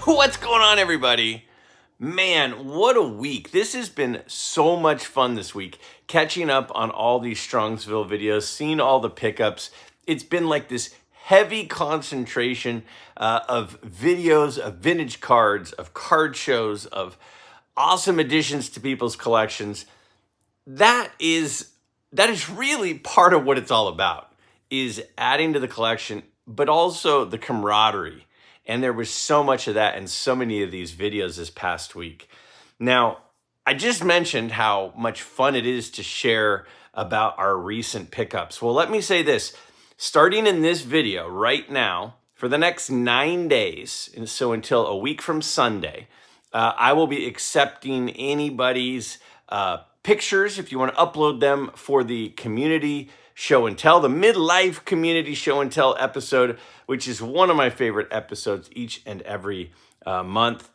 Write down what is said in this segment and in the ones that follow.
What's going on, everybody? Man, what a week. This has been so much fun this week. Catching up on all these Strongsville videos, seeing all the pickups. It's been like this heavy concentration of videos, of vintage cards, of card shows, of awesome additions to people's collections. That is really part of what it's all about, is adding to the collection, but also the camaraderie. And there was so much of that in so many of these videos this past week. Now, I just mentioned how much fun it is to share about our recent pickups. Well, let me say this. Starting in this video right now, for the next 9 days, and so until a week from Sunday, I will be accepting anybody's pictures if you want to upload them for the community show and tell, the midlife community show and tell episode, which is one of my favorite episodes each and every month.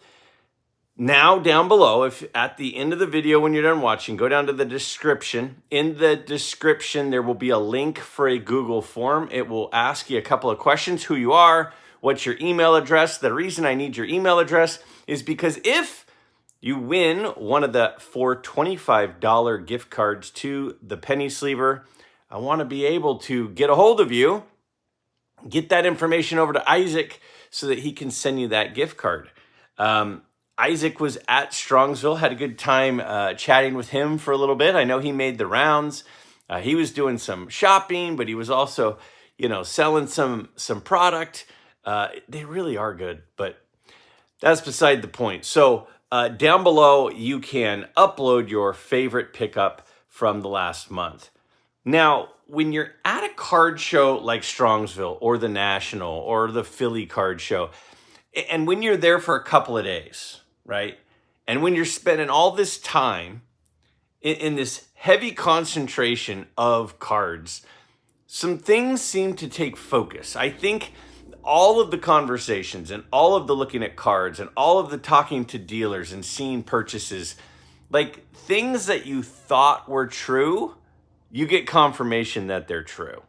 Now, down below, if at the end of the video when you're done watching, go down to the description. In the description, there will be a link for a Google form. It will ask you a couple of questions: who you are, what's your email address. The reason I need your email address is because if you win one of the 4 $25 gift cards to the Penny Sleever, I want to be able to get a hold of you, get that information over to Isaac so that he can send you that gift card. Isaac was at Strongsville, had a good time chatting with him for a little bit. I know he made the rounds. He was doing some shopping, but he was also, selling some product. They really are good, but that's beside the point. So down below, you can upload your favorite pickup from the last month. Now, when you're at a card show like Strongsville or the National or the Philly Card Show, and when you're there for a couple of days, right? And when you're spending all this time in this heavy concentration of cards, some things seem to take focus. I think all of the conversations and all of the looking at cards and all of the talking to dealers and seeing purchases, like things that you thought were true, you get confirmation that they're true.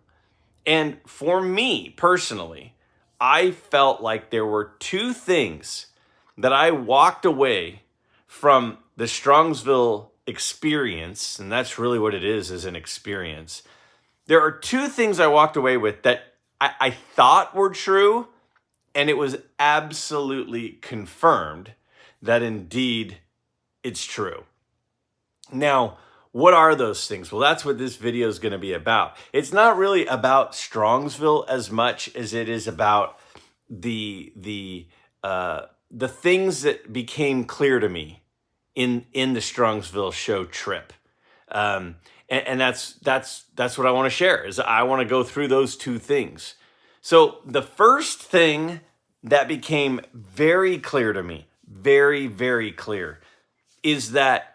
And for me personally, I felt like there were two things that I walked away from the Strongsville experience, and that's really what it is an experience. There are two things I walked away with that I thought were true, and it was absolutely confirmed that indeed it's true. Now, what are those things? Well, that's what this video is going to be about. It's not really about Strongsville as much as it is about the things that became clear to me in the Strongsville show trip. And that's what I want to share, is I want to go through those two things. So the first thing that became very clear to me, very, very clear, is that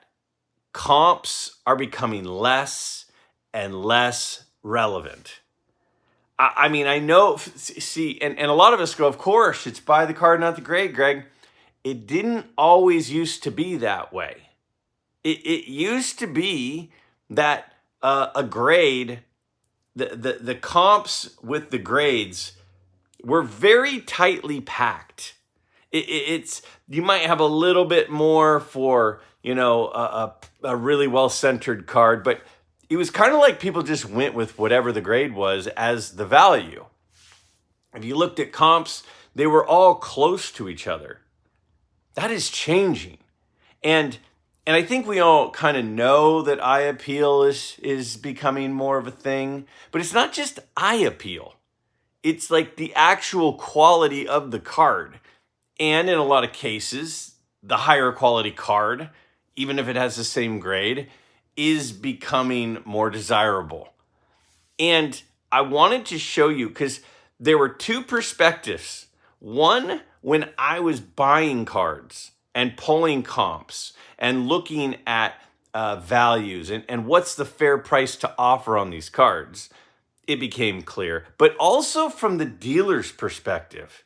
comps are becoming less and less relevant. I mean, I know, see, and a lot of us go, of course, it's buy the card, not the grade, Greg. It didn't always used to be that way. It used to be that a grade, the comps with the grades were very tightly packed. It's you might have a little bit more for, a really well-centered card, but it was kind of like people just went with whatever the grade was as the value. If you looked at comps, they were all close to each other. That is changing. And I think we all kind of know that eye appeal is becoming more of a thing, but it's not just eye appeal. It's like the actual quality of the card. And in a lot of cases, the higher quality card, even if it has the same grade, is becoming more desirable. And I wanted to show you, because there were two perspectives. One, when I was buying cards and pulling comps and looking at values and what's the fair price to offer on these cards, it became clear. But also from the dealer's perspective,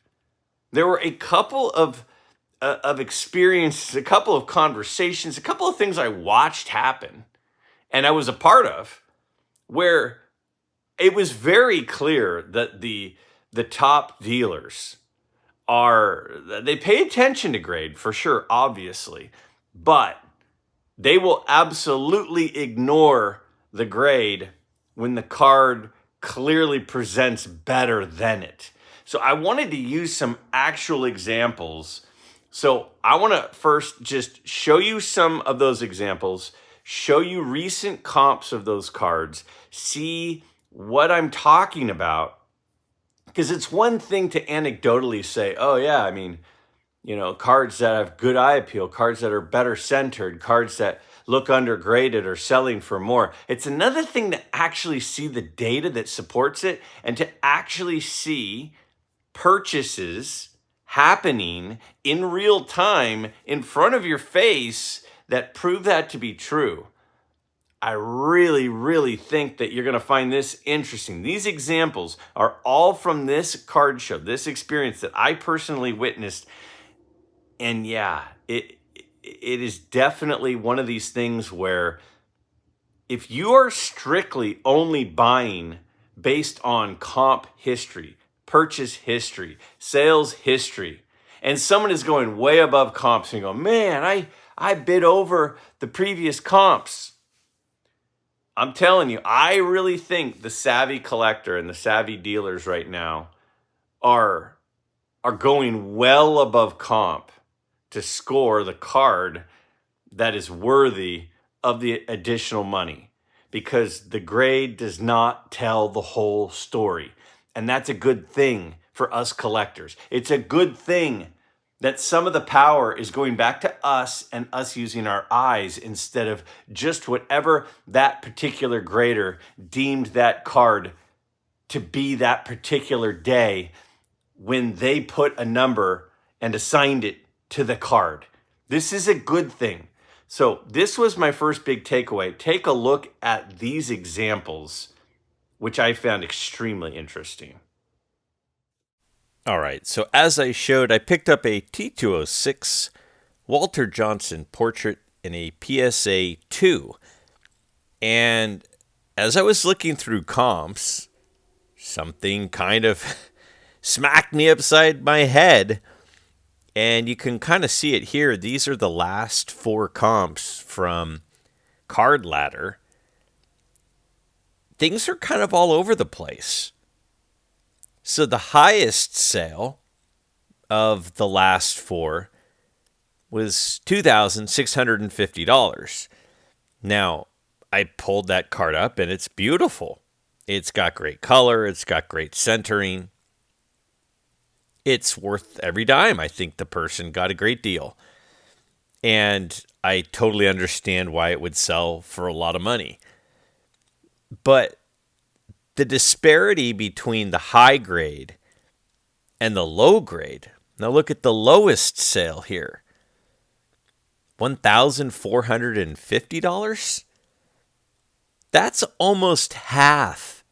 there were a couple of experiences, a couple of conversations, a couple of things I watched happen and I was a part of, where it was very clear that the top dealers they pay attention to grade for sure, obviously, but they will absolutely ignore the grade when the card clearly presents better than it. So I wanted to use some actual examples. So I want to first just show you some of those examples, show you recent comps of those cards, see what I'm talking about. Because it's one thing to anecdotally say, oh yeah, I mean, cards that have good eye appeal, cards that are better centered, cards that look undergraded are selling for more. It's another thing to actually see the data that supports it and to actually see purchases happening in real time in front of your face that prove that to be true. I really, really think that you're going to find this interesting. These examples are all from this card show, this experience that I personally witnessed. And yeah, it is definitely one of these things where if you are strictly only buying based on comp history, purchase history, sales history, and someone is going way above comps and you go, man, I bid over the previous comps. I'm telling you, I really think the savvy collector and the savvy dealers right now are going well above comp to score the card that is worthy of the additional money, because the grade does not tell the whole story. And that's a good thing for us collectors. It's a good thing that some of the power is going back to us and us using our eyes instead of just whatever that particular grader deemed that card to be that particular day when they put a number and assigned it to the card. This is a good thing. So this was my first big takeaway. Take a look at these examples, which I found extremely interesting. All right, so as I showed, I picked up a T206 Walter Johnson portrait in a PSA 2. And as I was looking through comps, something kind of smacked me upside my head. And you can kind of see it here. These are the last 4 comps from Card Ladder. Things are kind of all over the place. So the highest sale of the last 4 was $2,650. Now, I pulled that card up and it's beautiful. It's got great color. It's got great centering. It's worth every dime. I think the person got a great deal. And I totally understand why it would sell for a lot of money. But the disparity between the high grade and the low grade. Now look at the lowest sale here. $1,450? That's almost half.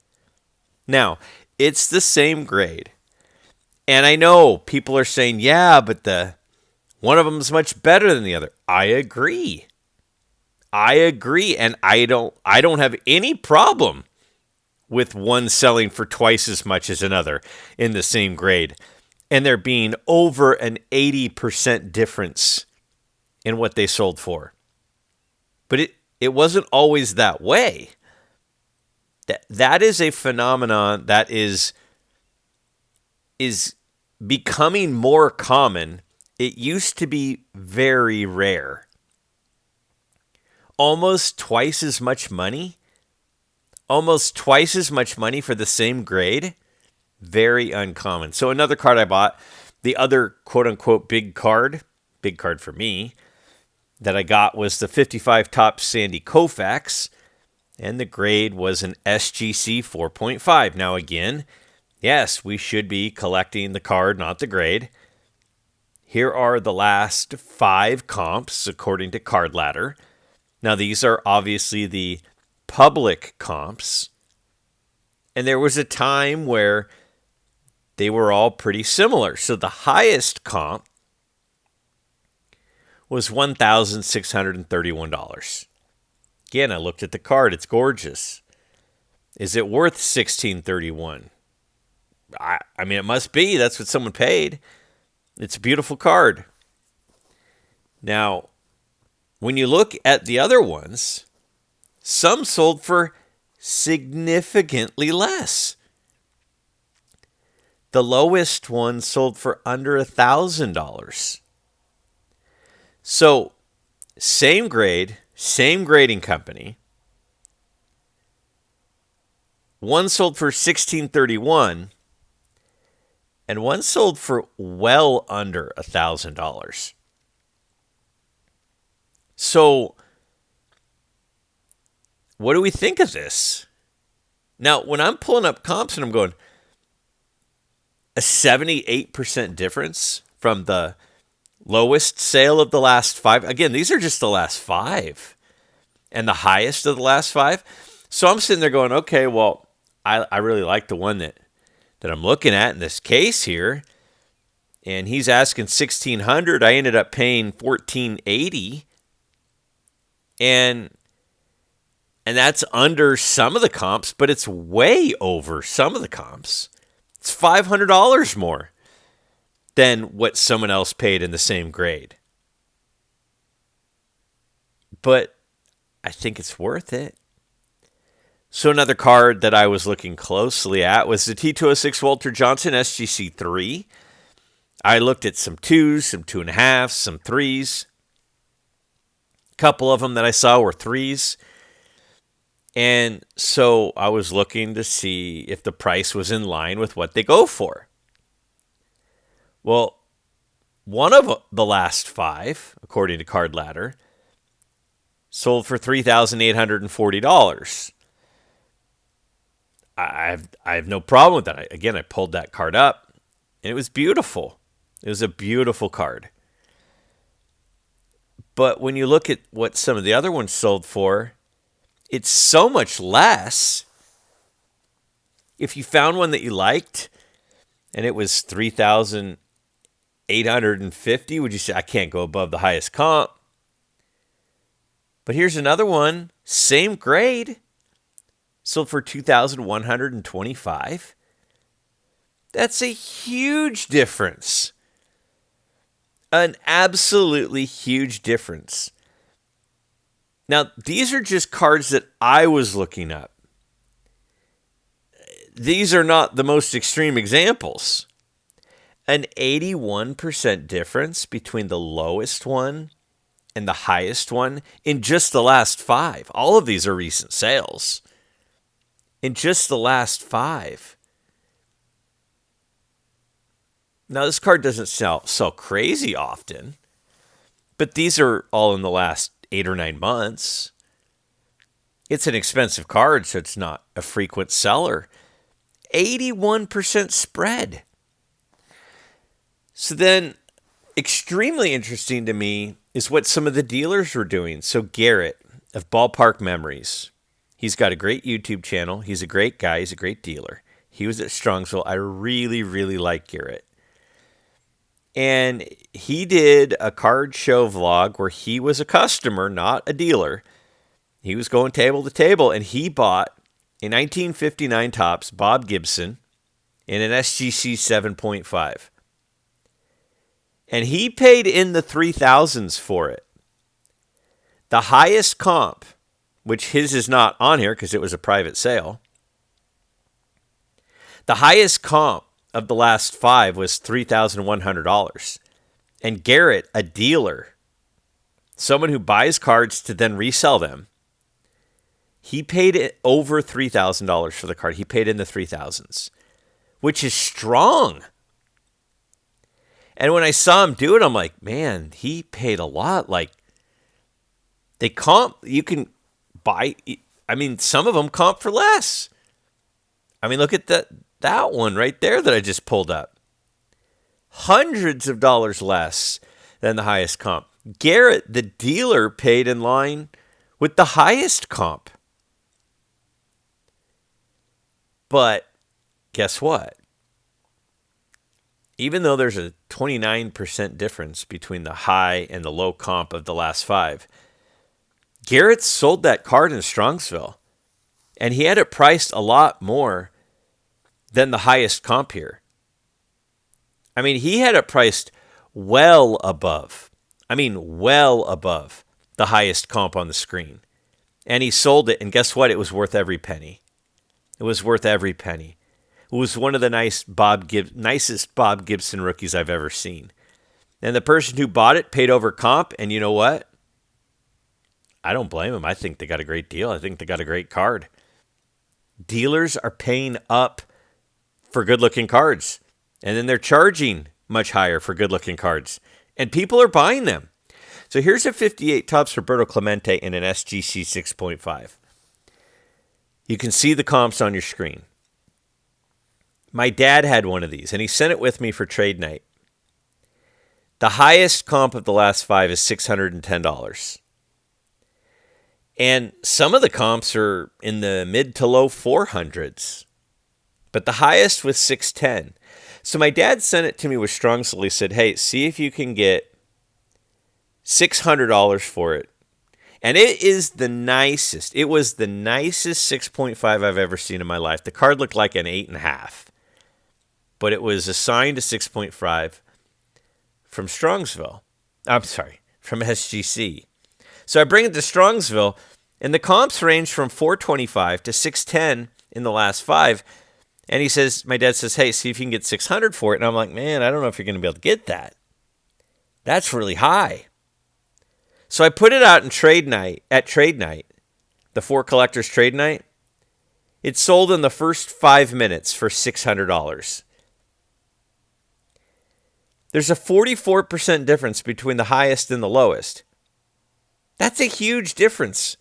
Now, it's the same grade. And I know people are saying, yeah, but one of them is much better than the other. I agree. And I don't have any problem with one selling for twice as much as another in the same grade, and there being over an 80% difference in what they sold for. But it wasn't always that way. That is a phenomenon that is becoming more common. It used to be very rare. Almost twice as much money for the same grade. Very uncommon. So another card I bought, the other quote-unquote big card for me, that I got was the 55 top Sandy Koufax, and the grade was an SGC 4.5. Now again, yes, we should be collecting the card, not the grade. Here are the last 5 comps according to Card Ladder. Now these are obviously the public comps, and there was a time where they were all pretty similar. So the highest comp was $1,631. Again, I looked at the card. It's gorgeous. Is it worth $1,631? I mean, it must be. That's what someone paid. It's a beautiful card. Now, when you look at the other ones, some sold for significantly less. The lowest one sold for under $1,000. So, same grade, same grading company. One sold for $1,631, and one sold for well under $1,000. So, what do we think of this? Now, when I'm pulling up comps and I'm going, a 78% difference from the lowest sale of the last 5. Again, these are just the last 5 and the highest of the last 5. So I'm sitting there going, okay, well, I really like the one that I'm looking at in this case here. And he's asking $1,600. I ended up paying $1,480. And that's under some of the comps, but it's way over some of the comps. It's $500 more than what someone else paid in the same grade. But I think it's worth it. So another card that I was looking closely at was the T206 Walter Johnson SGC 3. I looked at some 2s, some 2.5s, some 3s. A couple of them that I saw were 3s. And so I was looking to see if the price was in line with what they go for. Well, one of the last 5, according to Card Ladder, sold for $3,840. I have no problem with that. I pulled that card up, and it was beautiful. It was a beautiful card. But when you look at what some of the other ones sold for, it's so much less. If you found one that you liked and it was $3,850, would you say, I can't go above the highest comp? But here's another one, same grade, sold for $2,125. That's a huge difference. An absolutely huge difference. Now, these are just cards that I was looking up. These are not the most extreme examples. An 81% difference between the lowest one and the highest one in just the last 5. All of these are recent sales. In just the last 5. Now, this card doesn't sell crazy often, but these are all in the last 8 or 9 months. It's an expensive card, so it's not a frequent seller. 81% spread. So then, extremely interesting to me is what some of the dealers were doing. So Garrett of Ballpark Memories, he's got a great YouTube channel. He's a great guy. He's a great dealer. He was at Strongsville. I really, really like Garrett. And he did a card show vlog where he was a customer, not a dealer. He was going table to table, and he bought a 1959 Topps Bob Gibson in an SGC 7.5. And he paid in the 3,000s for it. The highest comp, which his is not on here because it was a private sale, the highest comp of the last 5 was $3,100. And Garrett, a dealer, someone who buys cards to then resell them, he paid over $3,000 for the card. He paid in the 3,000s, which is strong. And when I saw him do it, I'm like, man, he paid a lot. Like, they comp, you can buy, I mean, some of them comp for less. I mean, look at that one right there that I just pulled up. Hundreds of dollars less than the highest comp. Garrett, the dealer, paid in line with the highest comp. But guess what? Even though there's a 29% difference between the high and the low comp of the last 5, Garrett sold that card in Strongsville, and he had it priced a lot more than the highest comp here. I mean, he had it priced well above, I mean well above the highest comp on the screen. And he sold it, and guess what? It was worth every penny. It was worth every penny. It was one of the nicest Bob Gibson rookies I've ever seen. And the person who bought it paid over comp, and you know what? I don't blame him. I think they got a great deal. I think they got a great card. Dealers are paying up for good-looking cards, and then they're charging much higher for good-looking cards, and people are buying them. So here's a 58 Topps Roberto Clemente in an SGC 6.5. You can see the comps on your screen. My dad had one of these, and he sent it with me for trade night. The highest comp of the last 5 is $610. And some of the comps are in the mid to low 400s. But the highest was 610. So my dad sent it to me with Strongsville. He said, hey, see if you can get $600 for it. And it is the nicest. It was the nicest 6.5 I've ever seen in my life. The card looked like an 8.5. But it was assigned to 6.5 from Strongsville. I'm sorry, from SGC. So I bring it to Strongsville, and the comps range from 425 to 610 in the last 5. And he says, my dad says, hey, see if you can get 600 for it. And I'm like, man, I don't know if you're going to be able to get that. That's really high. So I put it out in trade night, the 4 collectors trade night. It sold in the first 5 minutes for $600. There's a 44% difference between the highest and the lowest. That's a huge difference.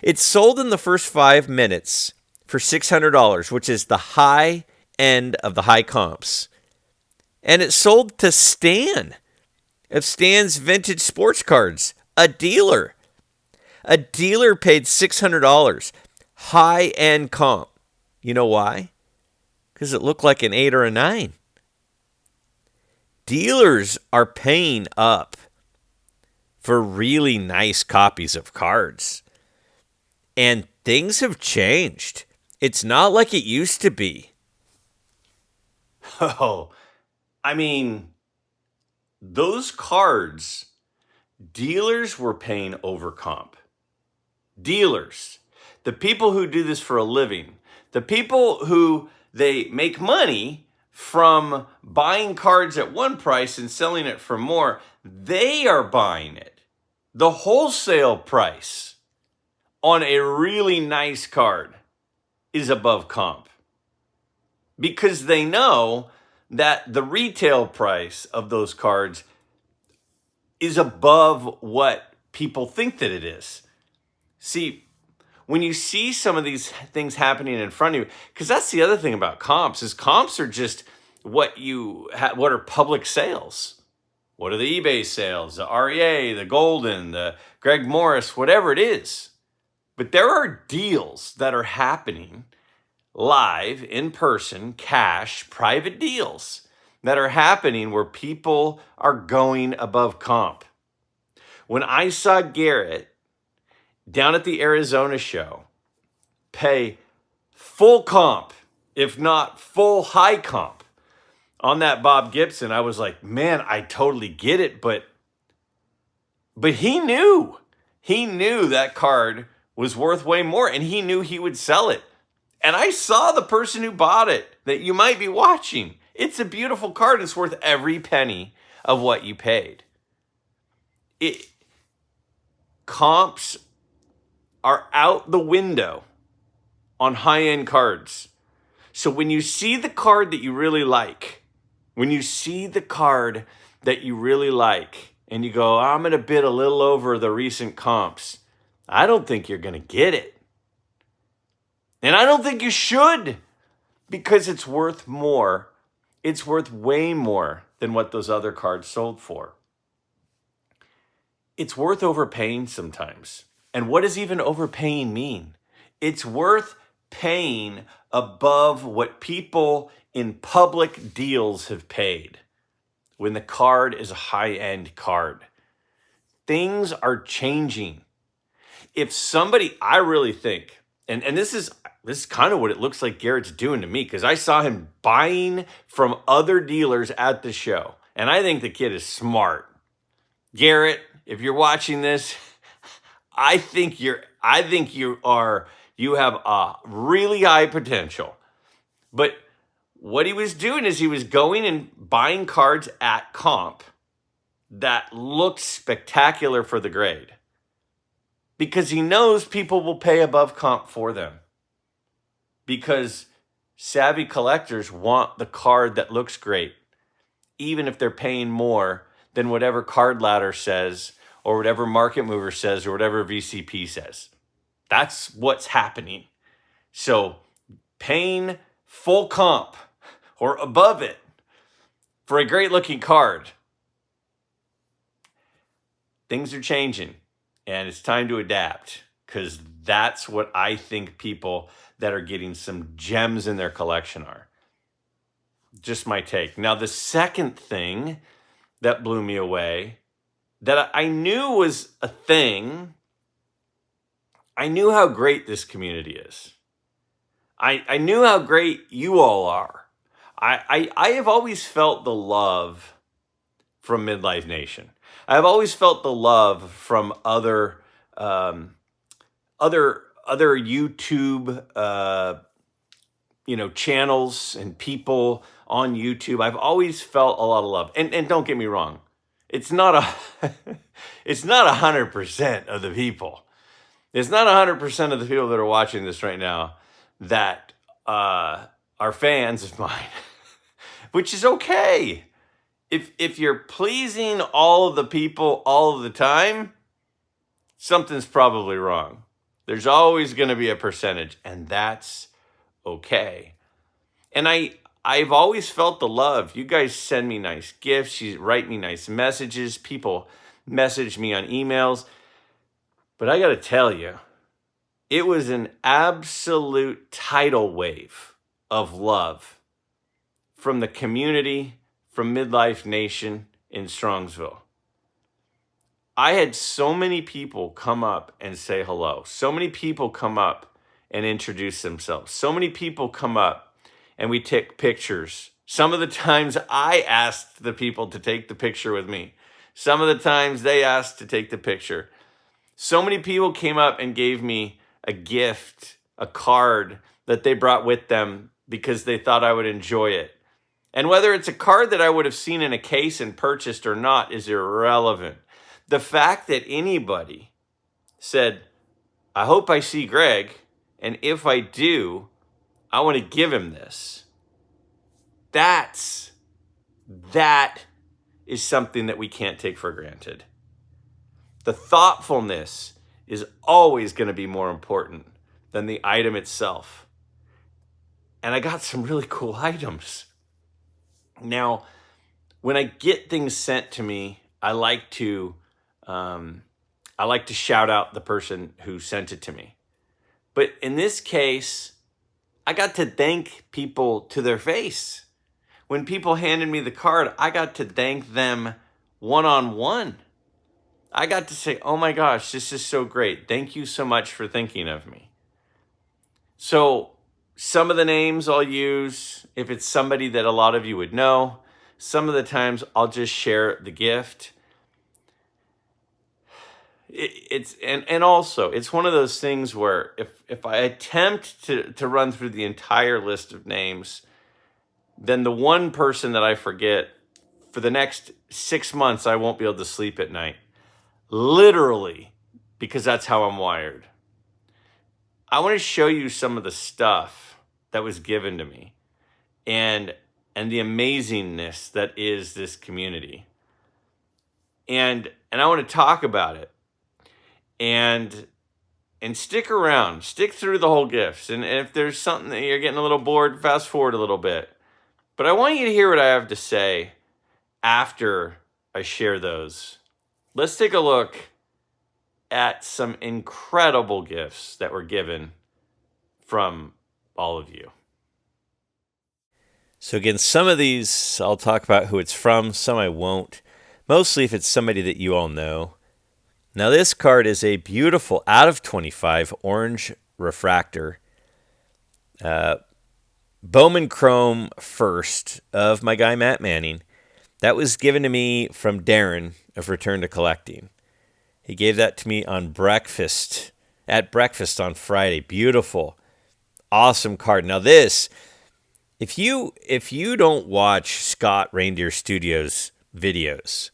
It sold in the first 5 minutes for $600, which is the high end of the high comps. And it sold to Stan of Stan's Vintage Sports Cards, a dealer. A dealer paid $600, high-end comp. You know why? Because it looked like an 8 or a 9. Dealers are paying up for really nice copies of cards. And things have changed. It's not like it used to be. Oh, I mean, those cards, dealers were paying over comp. Dealers, the people who do this for a living, the people who they make money from buying cards at one price and selling it for more, they are buying it. The wholesale price on a really nice card is above comp because they know that the retail price of those cards is above what people think that it is. See, when you see some of these things happening in front of you, because that's the other thing about comps, is comps are just what are public sales. What are the eBay sales, the REA, the Golden, the Greg Morris, whatever it is. But there are deals that are happening live, in person, cash, private deals that are happening where people are going above comp. When I saw Garrett down at the Arizona show pay full comp, if not full high comp, on that Bob Gibson, I was like, man, I totally get it, but he knew. He knew that card was worth way more, and he knew he would sell it. And I saw the person who bought it that you might be watching. It's a beautiful card. It's worth every penny of what you paid. Comps are out the window on high-end cards. So when you see the card that you really like, and you go, I'm going to bid a little over the recent comps, I don't think you're going to get it. And I don't think you should, because it's worth more. It's worth way more than what those other cards sold for. It's worth overpaying sometimes. And what does even overpaying mean? It's worth paying above what people in public deals have paid when the card is a high-end card. Things are changing. If somebody, I really think, and this is kind of what it looks like Garrett's doing to me, because I saw him buying from other dealers at the show. And I think the kid is smart. Garrett, if you're watching this, I think you have a really high potential. But what he was doing is he was going and buying cards at comp that looked spectacular for the grade, because he knows people will pay above comp for them, because savvy collectors want the card that looks great, even if they're paying more than whatever Card Ladder says or whatever Market Mover says or whatever VCP says. That's what's happening. So paying full comp or above it for a great looking card, things are changing and it's time to adapt, because that's what I think people that are getting some gems in their collection are. Just my take. Now, the second thing that blew me away, that I knew was a thing, I knew how great this community is. I knew how great you all are. I have always felt the love from Midlife Nation. I've always felt the love from other YouTube channels and people on YouTube. I've always felt a lot of love. And don't get me wrong, it's not 100% of the people. It's not 100% of the people that are watching this right now that are fans of mine, which is okay. If you're pleasing all of the people all of the time, something's probably wrong. There's always going to be a percentage, and that's okay. And I've always felt the love. You guys send me nice gifts. You write me nice messages. People message me on emails. But I got to tell you, it was an absolute tidal wave of love from the community, from Midlife Nation in Strongsville. I had so many people come up and say hello. So many people come up and introduce themselves. So many people come up and we take pictures. Some of the times I asked the people to take the picture with me. Some of the times they asked to take the picture. So many people came up and gave me a gift, a card that they brought with them because they thought I would enjoy it. And whether it's a card that I would have seen in a case and purchased or not is irrelevant. The fact that anybody said, I hope I see Greg, and if I do, I want to give him this. That is something that we can't take for granted. The thoughtfulness is always going to be more important than the item itself. And I got some really cool items. Now, when I get things sent to me, I like to shout out the person who sent it to me. But in this case, I got to thank people to their face. When people handed me the card, I got to thank them one-on-one. I got to say, oh my gosh, this is so great. Thank you so much for thinking of me. So some of the names I'll use if it's somebody that a lot of you would know. Some of the times I'll just share the gift. Also, it's one of those things where if I attempt to run through the entire list of names, then the one person that I forget, for the next 6 months, I won't be able to sleep at night. Literally, because that's how I'm wired. I want to show you some of the stuff that was given to me and the amazingness that is this community. And I want to talk about it. And stick around. Stick through the whole gifts. And if there's something that you're getting a little bored, fast forward a little bit. But I want you to hear what I have to say after I share those. Let's take a look at some incredible gifts that were given from all of you. So again, some of these I'll talk about who it's from, some I won't. Mostly if it's somebody that you all know. Now this card is a beautiful out of 25 orange refractor. Bowman Chrome first of my guy Matt Manning. That was given to me from Darren of Return to Collecting. He gave that to me at breakfast on Friday. Beautiful. Awesome card. Now this, if you don't watch Scott Reindeer Studios videos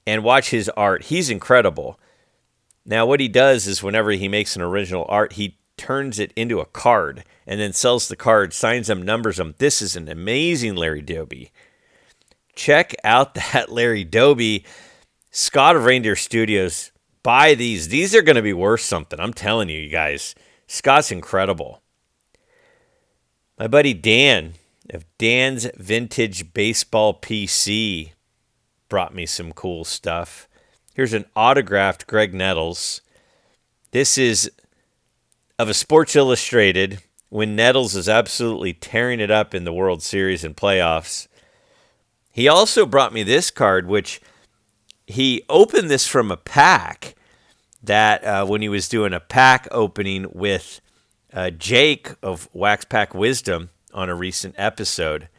and watch his art, he's incredible. Now what he does is whenever he makes an original art, he turns it into a card and then sells the card, signs them, numbers them. This is an amazing Larry Doby. Check out that Larry Doby. Scott of Reindeer Studios. Buy these. These are going to be worth something. I'm telling you, you guys. Scott's incredible. My buddy Dan of Dan's Vintage Baseball PC brought me some cool stuff. Here's an autographed Greg Nettles. This is of a Sports Illustrated when Nettles is absolutely tearing it up in the World Series and playoffs. He also brought me this card, which he opened this from a pack that when he was doing a pack opening with Jake of Wax Pack Wisdom on a recent episode. And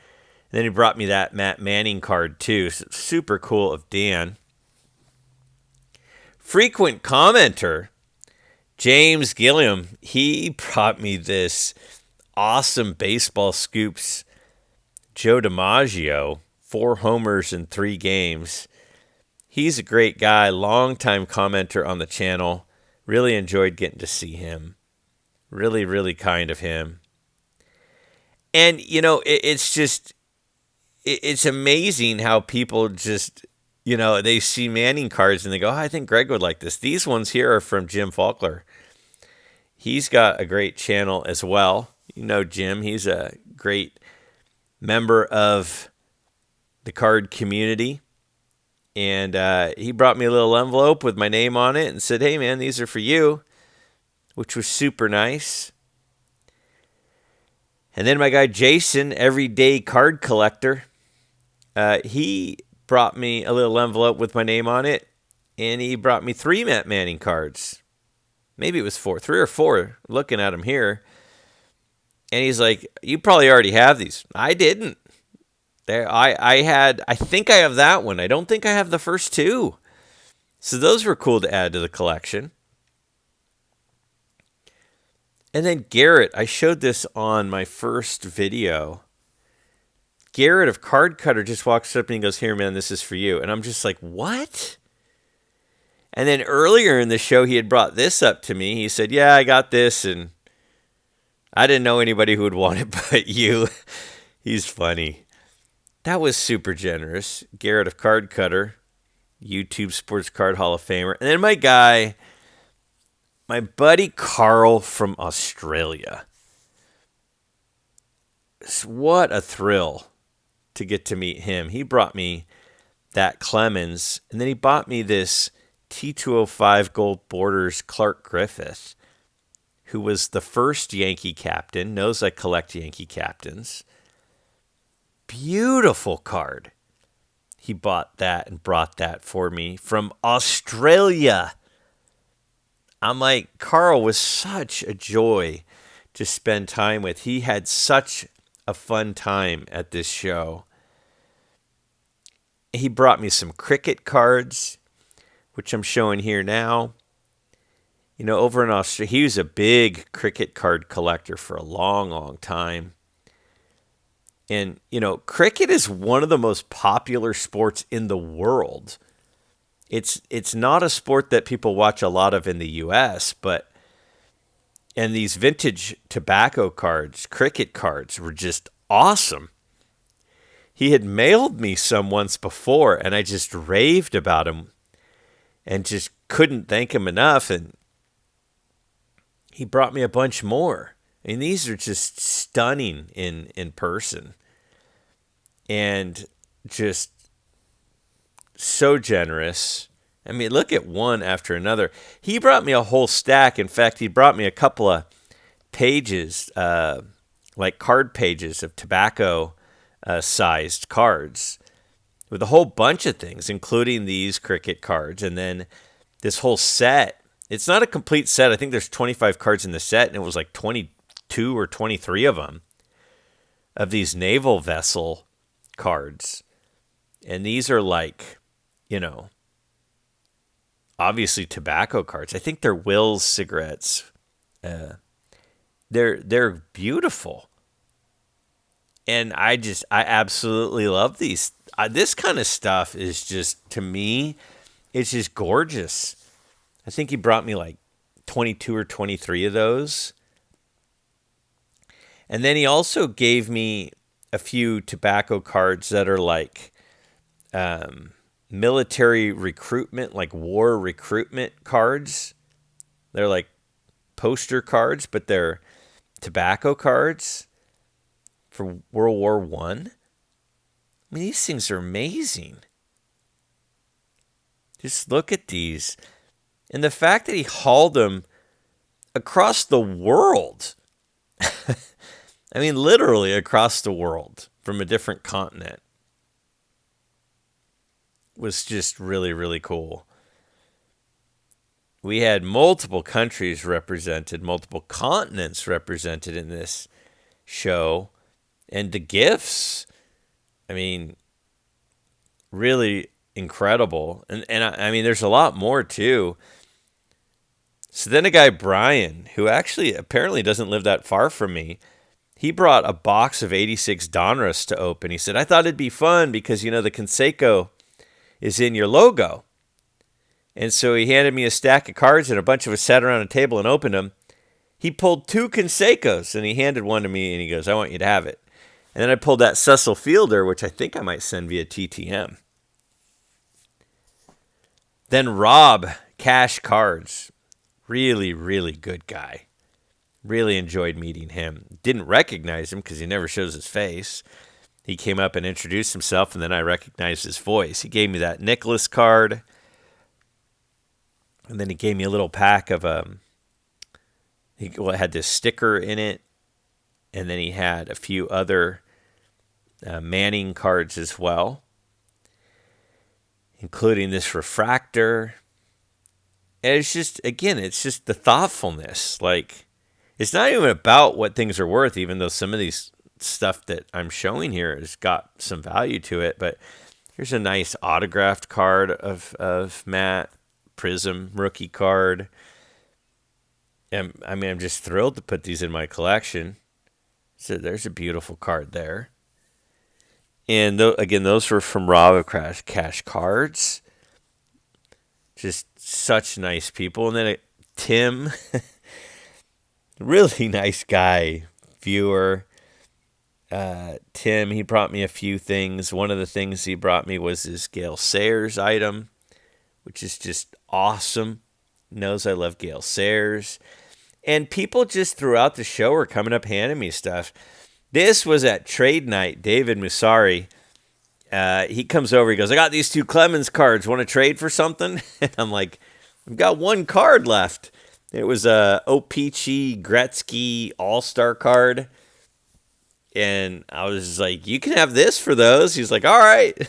then he brought me that Matt Manning card too. So super cool of Dan. Frequent commenter, James Gilliam, he brought me this awesome Baseball Scoops Joe DiMaggio, 4 homers in 3 games. He's a great guy, longtime commenter on the channel. Really enjoyed getting to see him. Really, really kind of him. And, you know, it's amazing how people just, you know, they see Manning cards and they go, I think Greg would like this. These ones here are from Jim Faulkner. He's got a great channel as well. You know Jim, he's a great member of the card community. And he brought me a little envelope with my name on it and said, hey, man, these are for you, which was super nice. And then my guy Jason, Everyday Card Collector, he brought me a little envelope with my name on it, and he brought me 3 Matt Manning cards. Maybe it was 4, 3 or 4, looking at them here. And he's like, you probably already have these. I didn't. I think I have that one. I don't think I have the first 2. So those were cool to add to the collection. And then Garrett, I showed this on my first video. Garrett of Card Cutter just walks up and he goes, here, man, this is for you. And I'm just like, what? And then earlier in the show, he had brought this up to me. He said, yeah, I got this, and I didn't know anybody who would want it but you. He's funny. That was super generous. Garrett of Card Cutter, YouTube Sports Card Hall of Famer. And then my buddy Carl from Australia. What a thrill to get to meet him. He brought me that Clemens, and then he bought me this T205 Gold Borders Clark Griffith, who was the first Yankee captain, knows I collect Yankee captains. Beautiful card. He bought that and brought that for me from Australia. I'm like, Carl was such a joy to spend time with. He had such a fun time at this show. He brought me some cricket cards, which I'm showing here now. You know, over in Australia, he was a big cricket card collector for a long, long time. And, you know, cricket is one of the most popular sports in the world. It's not a sport that people watch a lot of in the U.S., and these vintage tobacco cards, cricket cards, were just awesome. He had mailed me some once before, and I just raved about him and just couldn't thank him enough. And he brought me a bunch more. I mean, these are just stunning in person and just so generous. I mean, look at one after another. He brought me a whole stack. In fact, he brought me a couple of pages, like card pages of tobacco-sized cards with a whole bunch of things, including these cricket cards, and then this whole set. It's not a complete set. I think there's 25 cards in the set, and it was like 22 or 23 of them, of these naval vessel cards. And these are like, obviously tobacco cards. I think they're Will's cigarettes. They're beautiful. And I absolutely love these. This kind of stuff is just, to me, it's just gorgeous. I think he brought me like 22 or 23 of those. And then he also gave me a few tobacco cards that are like military recruitment, like war recruitment cards. They're like poster cards, but they're tobacco cards for World War I. I mean, these things are amazing. Just look at these. And the fact that he hauled them across the world. I mean, literally across the world from a different continent was just really, really cool. We had multiple countries represented, multiple continents represented in this show. And the gifts, I mean, really incredible. And I mean, there's a lot more too. So then a guy, Brian, who actually apparently doesn't live that far from me, he brought a box of 86 Donruss to open. He said, I thought it'd be fun because, the Conseco is in your logo. And so he handed me a stack of cards and a bunch of us sat around a table and opened them. He pulled 2 Consecos and he handed one to me and he goes, I want you to have it. And then I pulled that Cecil Fielder, which I think I might send via TTM. Then Rob, Cash Cards. Really, really good guy. Really enjoyed meeting him. Didn't recognize him because he never shows his face. He came up and introduced himself, and then I recognized his voice. He gave me that Nicholas card. And then he gave me a little pack of it had this sticker in it. And then he had a few other Manning cards as well, including this refractor. And it's just, again, it's just the thoughtfulness. Like, it's not even about what things are worth, even though some of these stuff that I'm showing here has got some value to it. But here's a nice autographed card of Matt, Prism rookie card. And I mean, I'm just thrilled to put these in my collection. So there's a beautiful card there. And again, those were from Rob of Cash Cards. Just such nice people. And then Tim, really nice guy, viewer. Tim, he brought me a few things. One of the things he brought me was this Gale Sayers item, which is just awesome. Knows I love Gale Sayers. And people just throughout the show were coming up handing me stuff. This was at trade night. David Musari, he comes over. He goes, I got these 2 Clemens cards. Want to trade for something? And I'm like, I've got 1 card left. It was a O-Pee-Chee Gretzky All-Star card. And I was like, you can have this for those. He's like, all right. And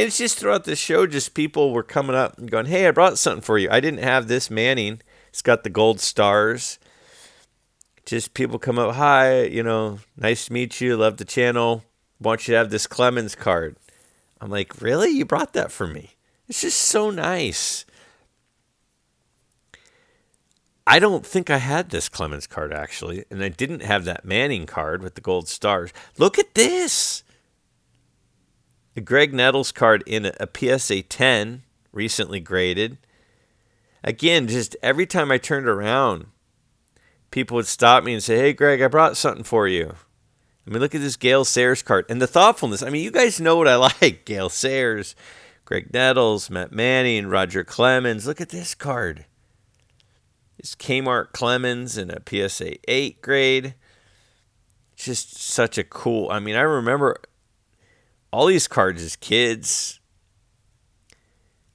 it's just throughout the show, just people were coming up and going, hey, I brought something for you. I didn't have this Manning. It's got the gold stars. Just people come up, hi, nice to meet you. Love the channel. Want you to have this Clemens card. I'm like, really? You brought that for me? It's just so nice. I don't think I had this Clemens card, actually. And I didn't have that Manning card with the gold stars. Look at this. A Greg Nettles card in a PSA 10, recently graded. Again, just every time I turned around, people would stop me and say, hey, Greg, I brought something for you. I mean, look at this Gale Sayers card. And the thoughtfulness. I mean, you guys know what I like. Gale Sayers, Greg Nettles, Matt Manning, Roger Clemens. Look at this card. It's Kmart Clemens in a PSA 8 grade. Just such a cool. I mean, I remember all these cards as kids.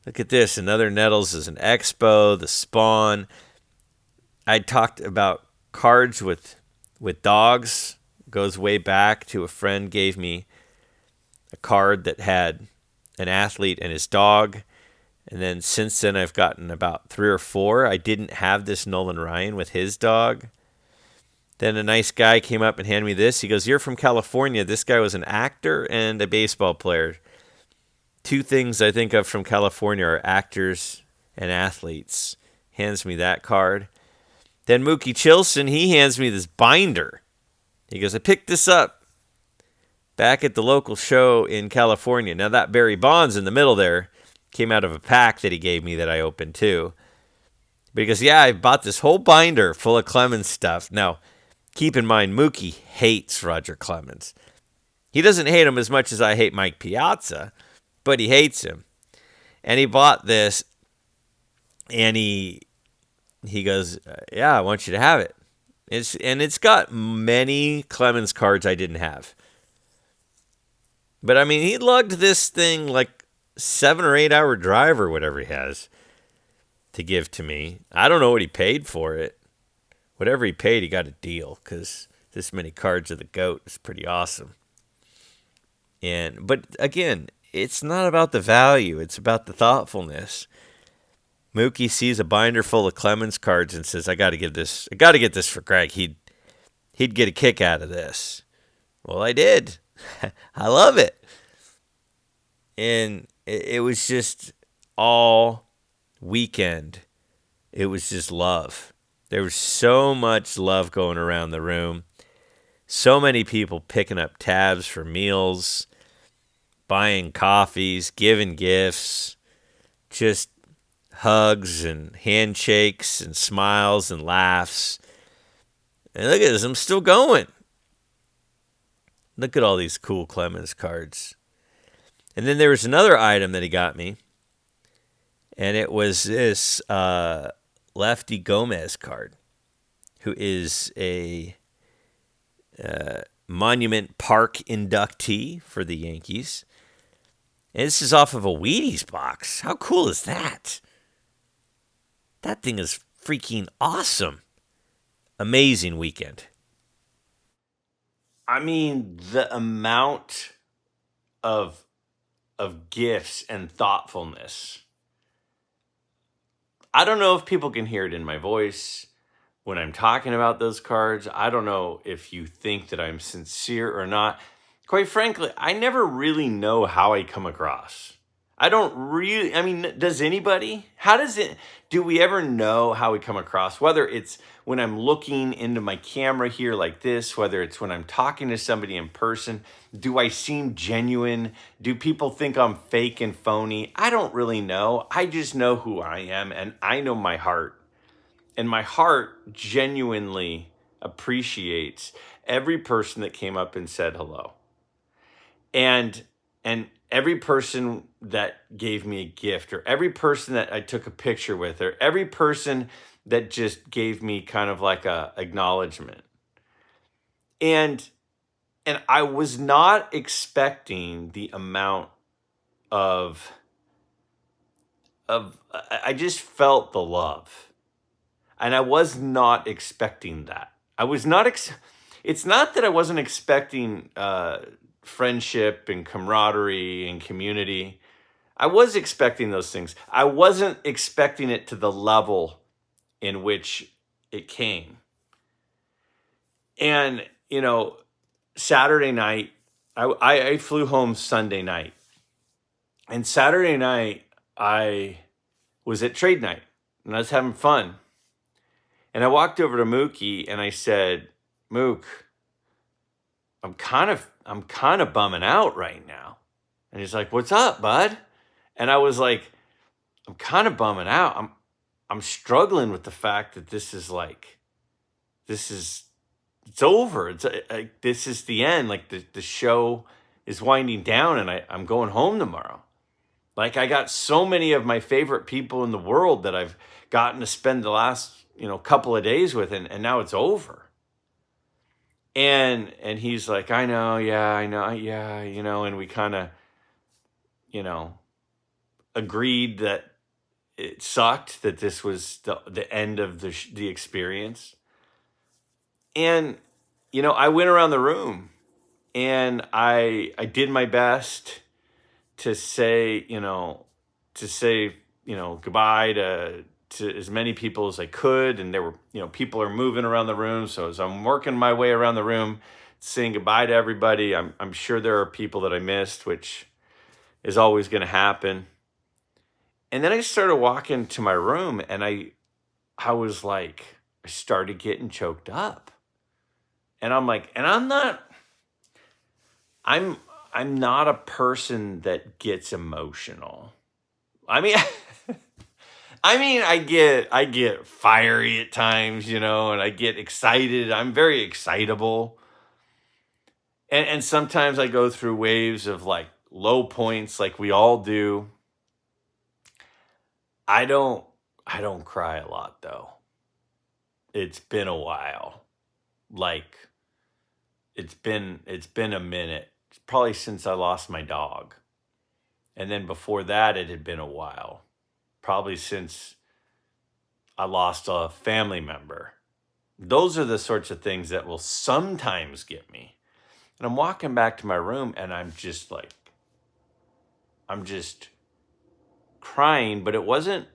Look at this. Another Nettles is an Expo, the Spawn. I talked about cards with dogs. Goes way back to a friend gave me a card that had an athlete and his dog. And then since then, I've gotten about 3 or 4. I didn't have this Nolan Ryan with his dog. Then a nice guy came up and handed me this. He goes, you're from California. This guy was an actor and a baseball player. two things I think of from California are actors and athletes. Hands me that card. Then Mookie Chilson, he hands me this binder. He goes, I picked this up back at the local show in California. Now that Barry Bonds in the middle there came out of a pack that he gave me that I opened too. Because, yeah, I bought this whole binder full of Clemens stuff. Now, keep in mind, Mookie hates Roger Clemens. He doesn't hate him as much as I hate Mike Piazza, but he hates him. And he bought this, and he goes, yeah, I want you to have it. It's got many Clemens cards I didn't have. But, I mean, he lugged this thing like 7 or 8 hour drive or whatever he has to give to me. I don't know what he paid for it. Whatever he paid, he got a deal, because this many cards of the GOAT is pretty awesome. But again, it's not about the value. It's about the thoughtfulness. Mookie sees a binder full of Clemens cards and says, I got to get this for Greg. He'd get a kick out of this. Well, I did. I love it. And it was just all weekend. It was just love. There was so much love going around the room. So many people picking up tabs for meals, buying coffees, giving gifts, just hugs and handshakes and smiles and laughs. And look at this, I'm still going. Look at all these cool Clemens cards. And then there was another item that he got me, and it was this Lefty Gomez card, who is a Monument Park inductee for the Yankees. And this is off of a Wheaties box. How cool is that? That thing is freaking awesome. Amazing weekend. I mean, the amount of gifts and thoughtfulness. I don't know if people can hear it in my voice when I'm talking about those cards. I don't know if you think that I'm sincere or not. Quite frankly, I never really know how I come across. Does anybody? Do we ever know how we come across? Whether it's when I'm looking into my camera here like this, whether it's when I'm talking to somebody in person, do I seem genuine? Do people think I'm fake and phony? I don't really know. I just know who I am, and I know my heart. And my heart genuinely appreciates every person that came up and said hello. And every person that gave me a gift, or every person that I took a picture with, or every person that just gave me kind of like a acknowledgement. And I was not expecting the amount of I just felt the love. And I was not expecting that. It's not that I wasn't expecting friendship and camaraderie and community. I was expecting those things. I wasn't expecting it to the level in which it came. And, Saturday night, I flew home Sunday night. And Saturday night, I was at trade night, and I was having fun. And I walked over to Mookie, and I said, Mook, I'm kind of bumming out right now. And he's like, what's up, bud? And I was like, I'm kind of bumming out. I'm struggling with the fact that it's over. This is the end. Like the show is winding down, and I'm going home tomorrow. Like, I got so many of my favorite people in the world that I've gotten to spend the last, couple of days with, and now it's over. And he's like, I know, yeah, and we kind of, agreed that it sucked, that this was the end of the experience. And, I went around the room, and I did my best to say goodbye to as many people as I could. And there were, people are moving around the room. So as I'm working my way around the room, saying goodbye to everybody, I'm sure there are people that I missed, which is always going to happen. And then I started walking to my room, and I was like, I started getting choked up. And I'm like, and I'm not a person that gets emotional. I mean, I get fiery at times, and I get excited. I'm very excitable. And sometimes I go through waves of like low points, like we all do. I don't cry a lot though. It's been a while. Like it's been a minute. It's probably since I lost my dog. And then before that it had been a while. Probably since I lost a family member. Those are the sorts of things that will sometimes get me. And I'm walking back to my room and I'm just crying, but it wasn't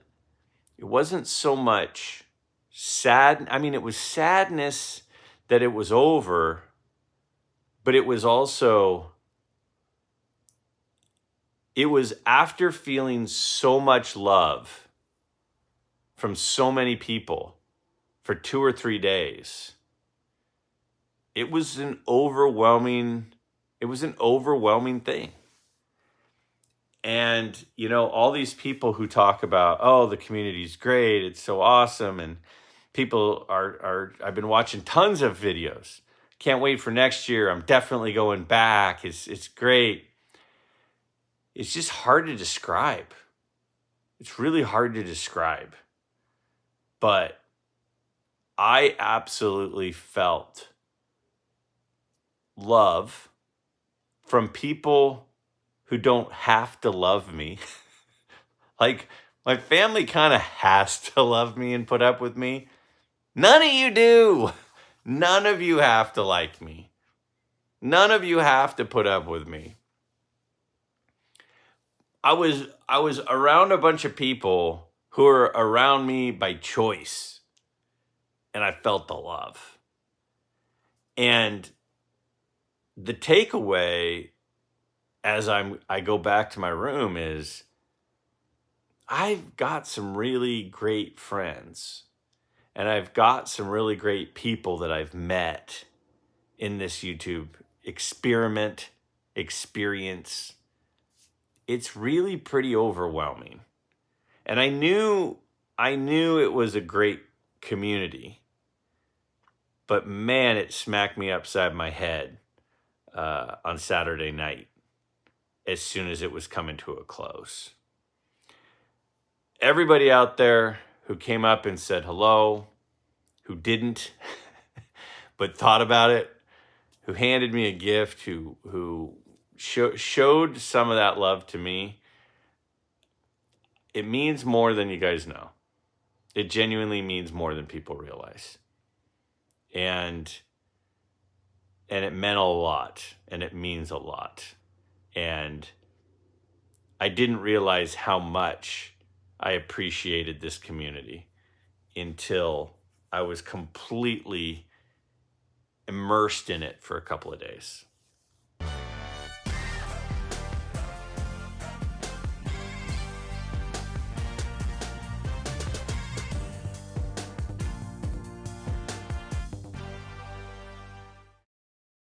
so much sad. I mean, it was sadness that it was over, but it was after feeling so much love from so many people for 2 or 3 days. It was an overwhelming thing. And, all these people who talk about, oh, the community's great, it's so awesome. And people I've been watching tons of videos. Can't wait for next year. I'm definitely going back. It's great. It's just hard to describe. It's really hard to describe. But I absolutely felt love from people who don't have to love me. Like, my family kind of has to love me and put up with me. None of you do. None of you have to like me. None of you have to put up with me. I was around a bunch of people who were around me by choice. And I felt the love. And the takeaway as I go back to my room is I've got some really great friends, and I've got some really great people that I've met in this YouTube experience. It's really pretty overwhelming. And I knew it was a great community, but man, it smacked me upside my head on Saturday night as soon as it was coming to a close. Everybody out there who came up and said hello, who didn't, but thought about it, who handed me a gift, who showed some of that love to me, it means more than you guys know. It genuinely means more than people realize. And it meant a lot, and it means a lot. And I didn't realize how much I appreciated this community until I was completely immersed in it for a couple of days.